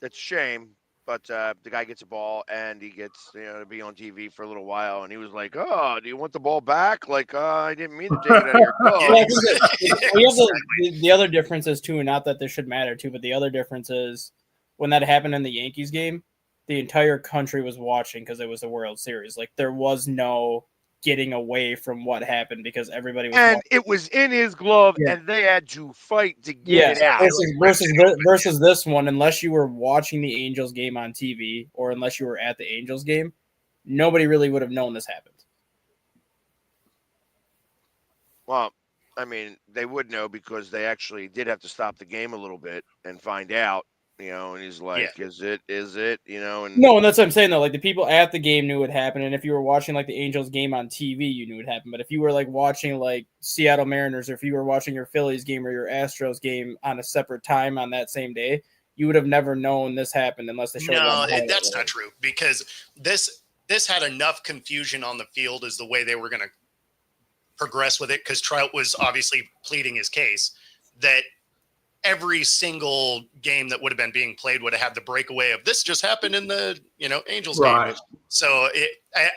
it's a shame, but the guy gets a ball and he gets to be on TV for a little while, and he was like, "Oh, do you want the ball back?" Like, I didn't mean to take it out of your glove. Well, I think the other difference is too, not that this should matter too, but the other difference is when that happened in the Yankees game, the entire country was watching because it was the World Series. Like there was no getting away from what happened because everybody was And watching. it was in his glove, Yeah. and they had to fight to get it out. Versus this one, unless you were watching the Angels game on TV or unless you were at the Angels game, nobody really would have known this happened. Well, I mean, they would know because they actually did have to stop the game a little bit and find out, and he's like, is it, and No, and that's what I'm saying though. Like the people at the game knew it happened, and if you were watching like the Angels game on TV, you knew it happened. But if you were like watching like Seattle Mariners, or if you were watching your Phillies game or your Astros game on a separate time on that same day, you would have never known this happened unless they showed. No, that's not true, because this had enough confusion on the field as the way they were going to progress with it, because Trout was obviously pleading his case that every single game that would have been being played would have had the breakaway of this just happened in the Angels game. So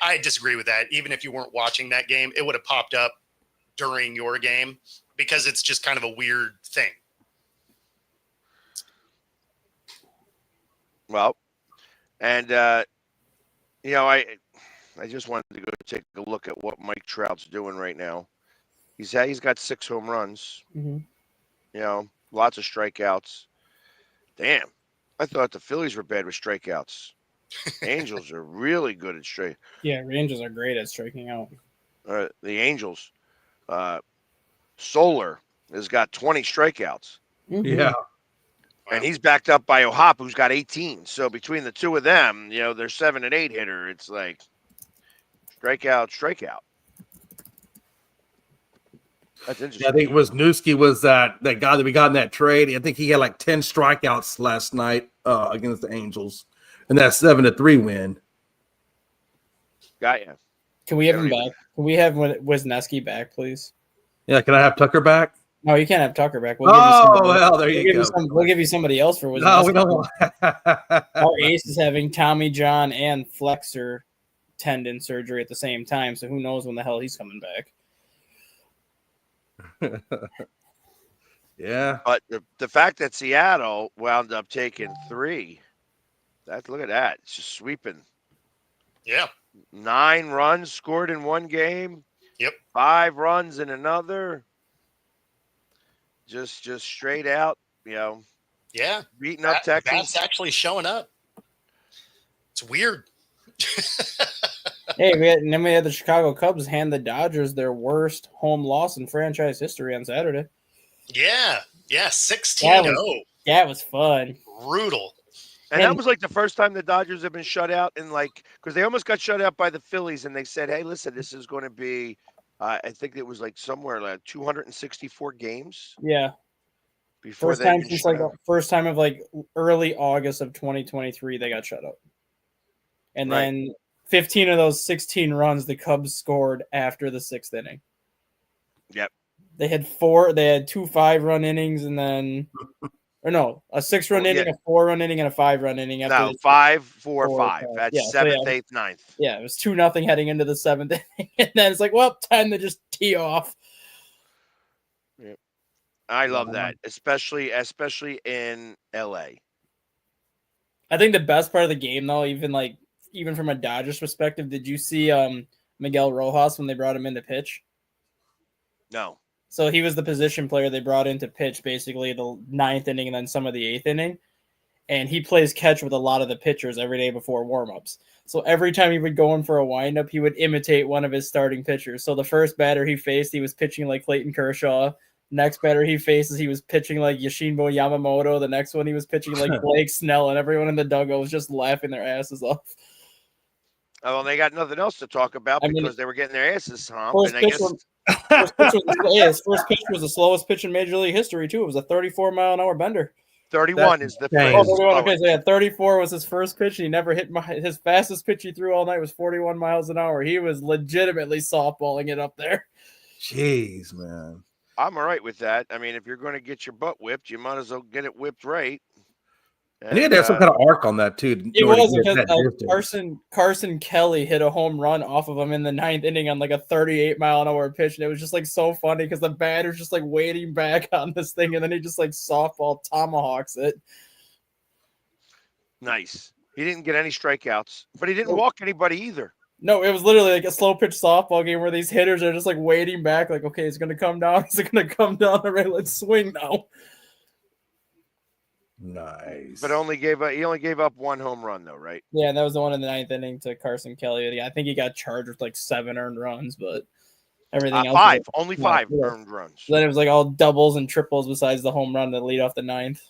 I disagree with that. Even if you weren't watching that game, it would have popped up during your game, because it's just kind of a weird thing. Well, and I just wanted to go take a look at what Mike Trout's doing right now. He's got 6 home runs. Mm-hmm. Lots of strikeouts. Damn, I thought the Phillies were bad with strikeouts. Angels are really good at strike. Yeah, Rangers are great at striking out. The Angels, Solar has got 20 strikeouts. Mm-hmm. Yeah. And he's backed up by O'Hop, who's got 18. So between the two of them, they're 7 and 8 hitter. It's like strikeout. That's interesting. Yeah, I think Wisniewski was that guy that we got in that trade. I think he had like 10 strikeouts last night against the Angels, and that 7-3 win. Got ya. Can we have him back? Can we have Wisniewski back, please? Yeah, can I have Tucker back? No, you can't have Tucker back. There you go. We'll give you somebody else for Wisniewski. No, we don't want. Our ace is having Tommy John and flexor tendon surgery at the same time, so who knows when the hell he's coming back. Yeah. But the fact that Seattle wound up taking 3, look at that. It's just sweeping. Yeah. 9 runs scored in one game. Yep. 5 runs in another. Just straight out, Yeah. beating up Texans. That's actually showing up. It's weird. Hey, then we had the Chicago Cubs hand the Dodgers their worst home loss in franchise history on Saturday. Yeah. 16-0. That was fun. Brutal. And that was like the first time the Dodgers have been shut out because they almost got shut out by the Phillies, and they said, hey, listen, this is going to be, I think it was like somewhere like 264 games. Yeah. Before First time of like early August of 2023, they got shut out. And then 15 of those 16 runs the Cubs scored after the 6th inning. Yep. They had 2 5-run innings, and then a 6-run inning, a 4-run inning, and a 5-run inning. No, 5, 4, 5. That's 7th, 8th, 9th. Yeah, it was 2-0 heading into the 7th inning, and then it's like, well, time to just tee off. Yep. I love that, especially in LA. I think the best part of the game, though, even from a Dodgers perspective, did you see Miguel Rojas when they brought him in to pitch? No. So he was the position player they brought in to pitch basically the 9th inning and then some of the 8th inning. And he plays catch with a lot of the pitchers every day before warmups. So every time he would go in for a windup, he would imitate one of his starting pitchers. So the first batter he faced, he was pitching like Clayton Kershaw. Next batter he faces, he was pitching like Yoshimbo Yamamoto. The next one he was pitching like Blake Snell, and everyone in the dugout was just laughing their asses off. Oh, well, they got nothing else to talk about because they were getting their asses stomped. His first pitch was the slowest pitch in Major League history, too. It was a 34-mile-an-hour bender. 31 is the dang. first. 31, okay, so 34 was his first pitch. He never hit his fastest pitch he threw all night was 41 miles an hour. He was legitimately softballing it up there. Jeez, man. I'm all right with that. I mean, if you're going to get your butt whipped, you might as well get it whipped right. And he had to have some kind of arc on that, too. It was because Carson Kelly hit a home run off of him in the 9th inning on like a 38-mile-an-hour pitch. And it was just like so funny because the batter's just like waiting back on this thing. And then he just like softball tomahawks it. Nice. He didn't get any strikeouts, but he didn't walk anybody either. No, it was literally like a slow pitch softball game where these hitters are just like waiting back, like, okay, it's going to come down. Is it going to come down? All right, let's swing now. Nice. But he only gave up 1 home run though, right? Yeah, that was the one in the 9th inning to Carson Kelly. I think he got charged with like 7 earned runs, but everything else. 5, only Yeah, 5 yeah. earned runs. Then it was like all doubles and triples besides the home run to lead off the 9th.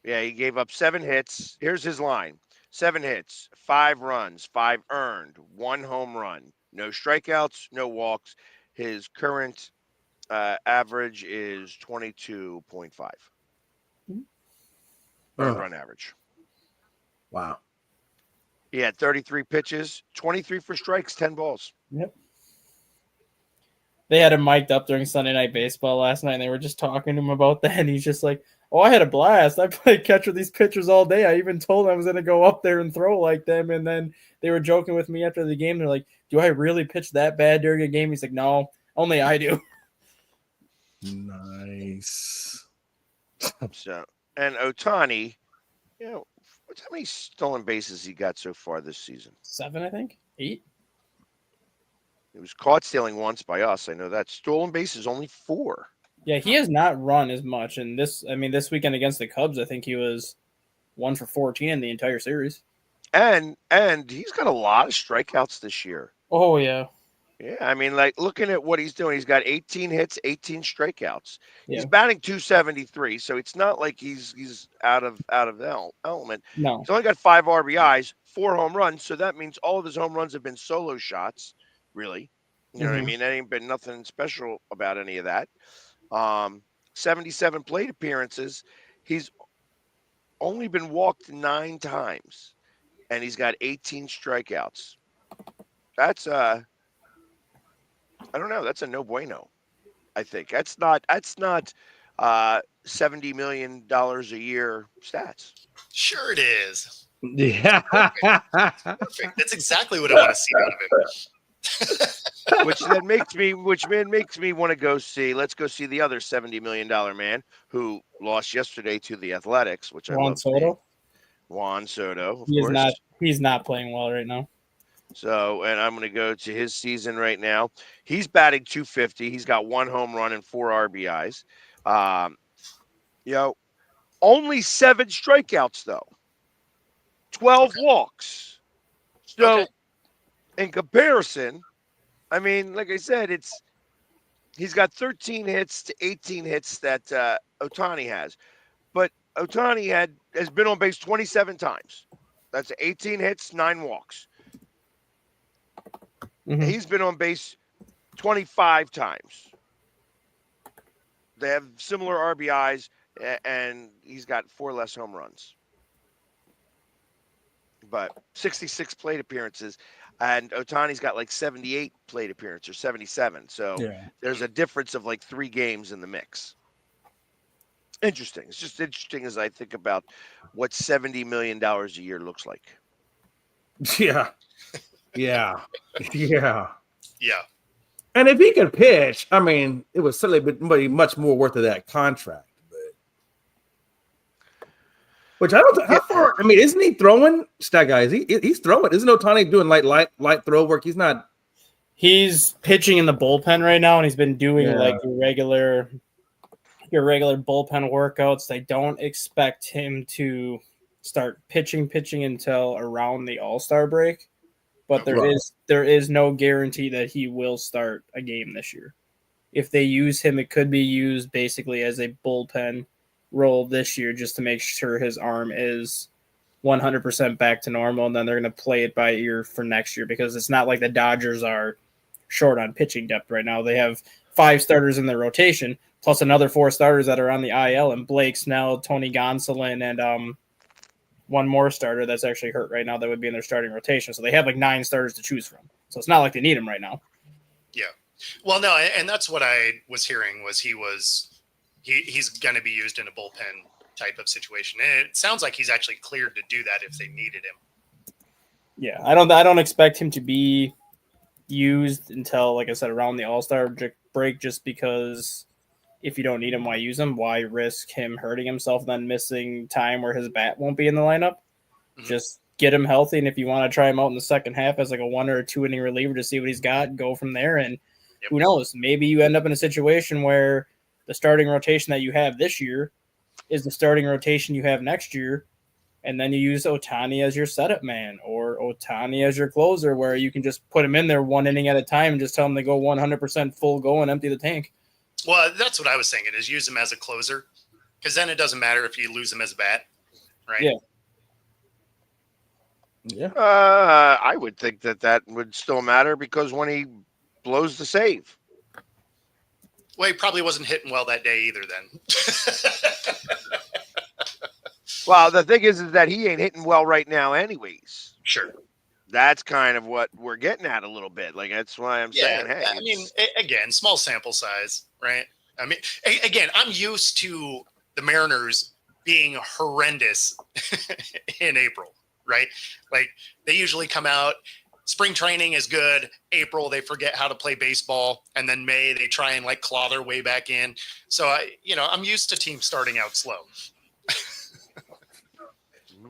Yeah, he gave up 7 hits. Here's his line: 7 hits, 5 runs, 5 earned, 1 home run, no strikeouts, no walks. His current average is 22.5 earned Oh, run average. wow. He had 33 pitches, 23 for strikes, 10 balls. Yep. They had him mic'd up during Sunday Night Baseball last night, and they were just talking to him about that, and he's just like, "Oh, I had a blast. I played catch with these pitchers all day. I even told them I was going to go up there and throw like them." And then they were joking with me after the game. They're like, "Do I really pitch that bad during a game?" He's like, "No, only I do." Nice. So, and Ohtani, you know, how many stolen bases he got so far this season? 7, I think. 8. He was caught stealing once by us. I know that. Stolen bases only 4. Yeah, he has not run as much. And this weekend against the Cubs, I think he was 1 for 14 in the entire series. And he's got a lot of strikeouts this year. Oh, yeah. Yeah, I mean, like looking at what he's doing, he's got 18 hits, 18 strikeouts. Yeah. He's batting 273, so it's not like he's out of the element. No. He's only got 5 RBIs, 4 home runs, so that means all of his home runs have been solo shots. Really, you know what I mean? There ain't been nothing special about any of that. 77 plate appearances. He's only been walked 9 times, and he's got 18 strikeouts. That's I don't know. That's a no bueno. I think that's not $70 million a year stats. Sure it is. Yeah. Perfect. That's exactly what I want to see out of him. which makes me want to go see. Let's go see the other $70 million man who lost yesterday to the Athletics, which I love. Juan Soto. Of course. He's not playing well right now. So, and I'm going to go to his season right now. He's batting 250. He's got 1 home run and 4 RBIs. Only 7 strikeouts though. 12 walks. So, in comparison, I mean, like I said, he's got 13 hits to 18 hits that Ohtani has, but Ohtani has been on base 27 times. That's 18 hits, 9 walks. Mm-hmm. He's been on base 25 times. They have similar RBIs, and he's got 4 less home runs. But 66 plate appearances, and Ohtani's got like 78 plate appearances or 77. So there's a difference of like 3 games in the mix. Interesting. It's just interesting as I think about what $70 million a year looks like. Yeah. Yeah. Yeah. Yeah. And if he could pitch, I mean, it would certainly be much more worth of that contract. Which I don't. How far? I mean, isn't he throwing? Stat guy, he's throwing. Isn't Ohtani doing light throw work? He's not. He's pitching in the bullpen right now, and he's been doing like your regular bullpen workouts. They don't expect him to start pitching until around the All-Star break, but there is no guarantee that he will start a game this year. If they use him, it could be used basically as a bullpen role this year just to make sure his arm is 100% back to normal, and then they're going to play it by ear for next year because it's not like the Dodgers are short on pitching depth right now. They have 5 starters in their rotation plus another 4 starters that are on the IL, and Blake Snell, Tony Gonsolin, and one more starter that's actually hurt right now that would be in their starting rotation. So they have like 9 starters to choose from. So it's not like they need him right now. Yeah. Well, no, and that's what I was hearing was he's going to be used in a bullpen type of situation. And it sounds like he's actually cleared to do that if they needed him. Yeah, I don't expect him to be used until, like I said, around the All-Star break, just because if you don't need him, why use him? Why risk him hurting himself and then missing time where his bat won't be in the lineup? Mm-hmm. Just get him healthy, and if you want to try him out in the second half as like a 1 or 2 inning reliever to see what he's got, go from there. And who knows? Maybe you end up in a situation where the starting rotation that you have this year is the starting rotation you have next year. And then you use Ohtani as your setup man or Ohtani as your closer, where you can just put him in there one inning at a time and just tell him to go 100% full go and empty the tank. Well, that's what I was thinking, is use him as a closer, because then it doesn't matter if you lose him as a bat, right? Yeah. Yeah. I would think that would still matter because when he blows the save. Well, he probably wasn't hitting well that day either then. Well, the thing is that he ain't hitting well right now anyways. Sure. That's kind of what we're getting at a little bit. Like, that's why I'm saying, hey. I mean, again, small sample size, right? I mean, again, I'm used to the Mariners being horrendous in April, right? Like, they usually come out, spring training is good. April, they forget how to play baseball. And then May, they try and like claw their way back in. So, I'm used to teams starting out slow.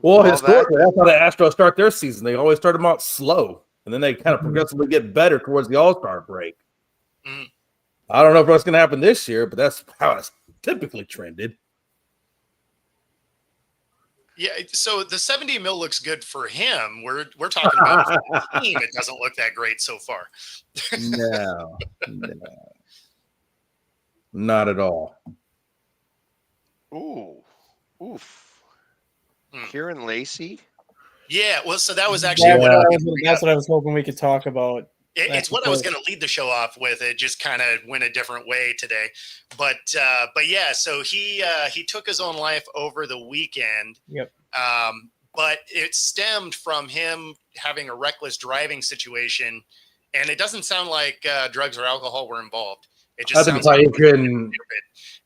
Well, historically, that's how the Astros start their season. They always start them out slow, and then they kind of progressively get better towards the All-Star break. Mm-hmm. I don't know if that's going to happen this year, but that's how it's typically trended. Yeah, so the 70 mil looks good for him. We're talking about the team. It doesn't look that great so far. No, not at all. Ooh, oof. Kieran Lacey? Yeah, well, so that was actually that's what I was hoping we could talk about. It's what I was going to lead the show off with. It just kind of went a different way today, but yeah. So he took his own life over the weekend. Yep. But it stemmed from him having a reckless driving situation, and it doesn't sound like drugs or alcohol were involved. It just sounds like he couldn't.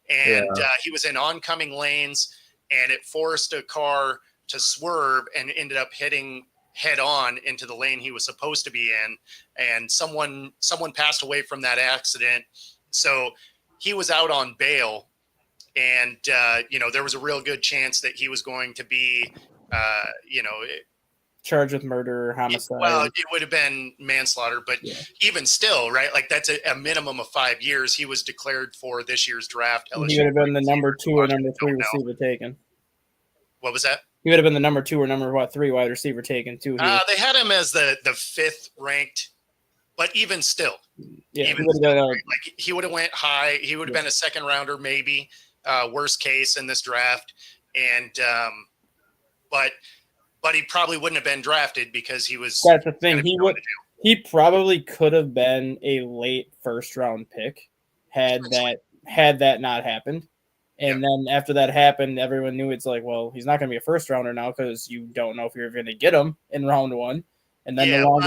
And he was in oncoming lanes, and it forced a car to swerve and ended up hitting head on into the lane he was supposed to be in. And someone passed away from that accident. So he was out on bail, and, there was a real good chance that he was going to be, charged with murder, homicide. Well, it would have been manslaughter, but even still, right? Like, that's a minimum of 5 years. He was declared for this year's draft. He would have been the number 2 or number 3 receiver taken. What was that? He would have been the number 2 or number 3 wide receiver taken too. They had him as the 5th ranked, but even still, he would have went high. He would have been a second rounder, maybe worst case in this draft. And, but he probably wouldn't have been drafted because he was. That's the thing. He probably could have been a late first round pick had that not happened. And then after that happened, everyone knew it's like, well, he's not going to be a first rounder now because you don't know if you're going to get him in round 1. And then while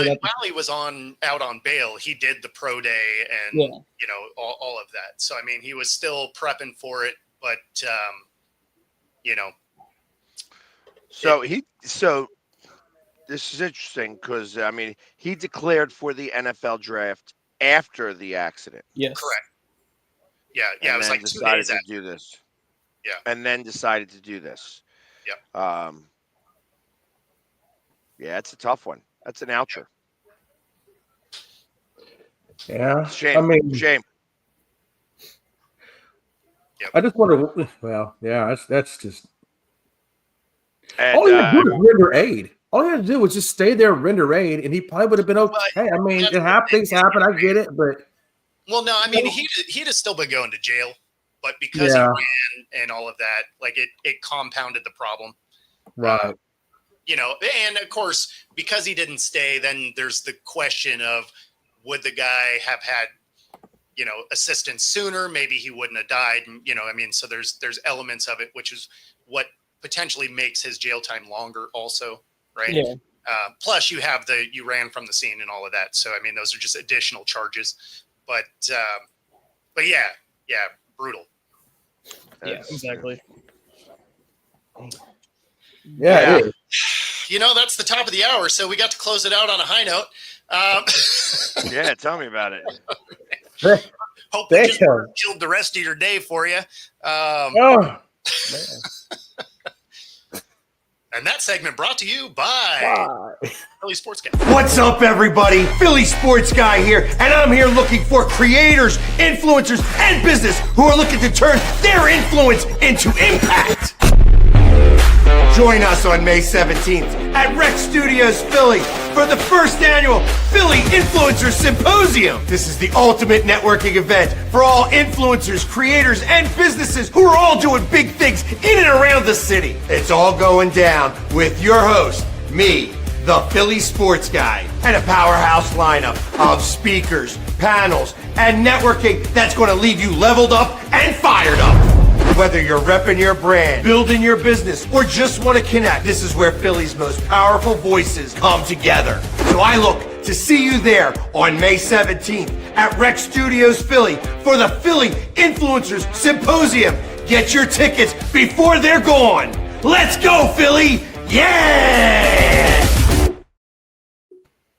he was out on bail, he did the pro day and all of that. So I mean, he was still prepping for it, but So this is interesting because I mean he declared for the NFL draft after the accident. Yes, correct. Yeah, it was like 2 decided days after. to do this. Yeah, and then decided to do this. Yeah. Yeah, it's a tough one. That's an oucher. Yeah, shame. Yep. I just wonder. Well, yeah, that's just. And, all he had to do was render aid. All he had to do was just stay there, render aid, and he probably would have been okay. I mean, things happen. I get it, but. Well, no, I mean, he'd have still been going to jail, but because he ran and all of that, like it compounded the problem. Right. And of course, because he didn't stay, then there's the question of would the guy have had, assistance sooner? Maybe he wouldn't have died. So there's elements of it, which is what potentially makes his jail time longer also, right? Yeah. Plus you have you ran from the scene and all of that. So, I mean, those are just additional charges. But yeah, brutal. Yeah, exactly. Yeah. It is. That's the top of the hour, so we got to close it out on a high note. Yeah, tell me about it. Hope we just killed the rest of your day for you. And that segment brought to you by Philly Sports Guy. What's up, everybody? Philly Sports Guy here, and I'm here looking for creators, influencers, and business who are looking to turn their influence into impact. Join us on May 17th at Rec Studios Philly for the first annual Philly Influencer Symposium. This is the ultimate networking event for all influencers, creators, and businesses who are all doing big things in and around the city. It's all going down with your host, me, the Philly Sports Guy, and a powerhouse lineup of speakers, panels, and networking that's going to leave you leveled up and fired up. Whether you're repping your brand, building your business, or just want to connect, this is where Philly's most powerful voices come together. So I look to see you there on May 17th at Rec Studios Philly for the Philly Influencers Symposium. Get your tickets before they're gone. Let's go, Philly! Yeah!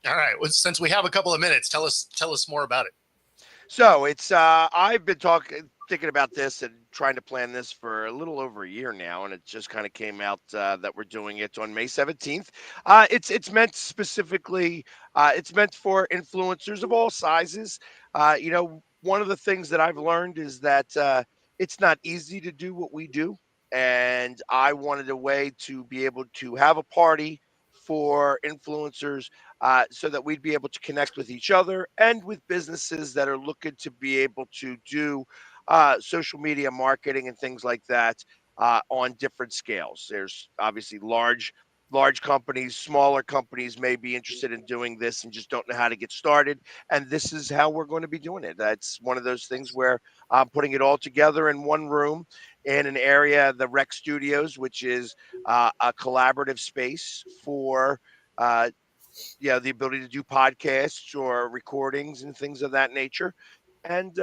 All right. Well, since we have a couple of minutes, tell us more about it. So it's I've been thinking about this and trying to plan this for a little over a year now, and it just kind of came out that we're doing it on May 17th. It's meant specifically, it's meant for influencers of all sizes. One of the things that I've learned is that it's not easy to do what we do, and I wanted a way to be able to have a party for influencers so that we'd be able to connect with each other and with businesses that are looking to be able to do social media marketing and things like that on different scales. There's obviously large companies, smaller companies may be interested in doing this and just don't know how to get started. And this is how we're going to be doing it. That's one of those things where I'm putting it all together in one room in an area, the Rec Studios, which is a collaborative space for the ability to do podcasts or recordings and things of that nature. And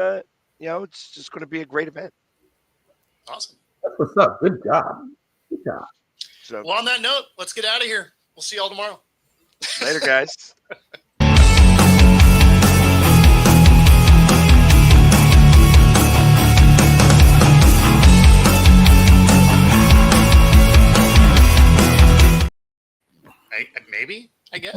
it's just going to be a great event. Awesome. That's what's up. Good job. Good job. So, Well, on that note, let's get out of here. We'll see y'all tomorrow. later, guys. Maybe, I guess.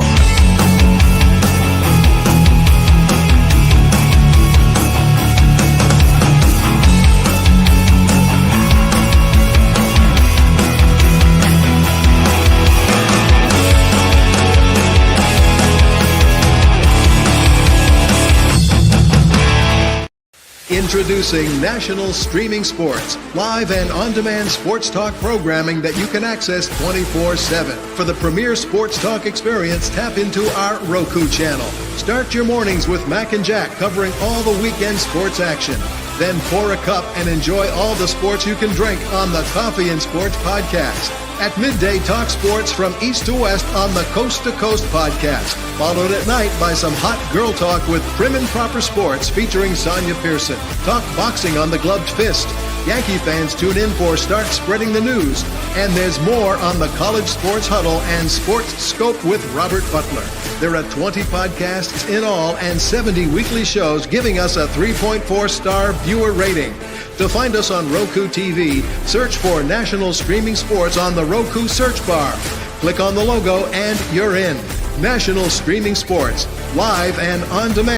Introducing National Streaming Sports, live and on-demand sports talk programming that you can access 24/7. For the premier sports talk experience, tap into our Roku channel. Start your mornings with Mac and Jack covering all the weekend sports action. Then pour a cup and enjoy all the sports you can drink on the Coffee and Sports podcast. At midday, talk sports from east to west on the Coast to Coast podcast. Followed at night by some hot girl talk with Prim and Proper Sports featuring Sonia Pearson. Talk boxing on the Gloved Fist. Yankee fans tune in for Start Spreading the News. And there's more on the College Sports Huddle and Sports Scope with Robert Butler. There are 20 podcasts in all and 70 weekly shows, giving us a 3.4-star viewer rating. To find us on Roku TV, search for National Streaming Sports on the Roku search bar. Click on the logo and you're in. National Streaming Sports, live and on demand.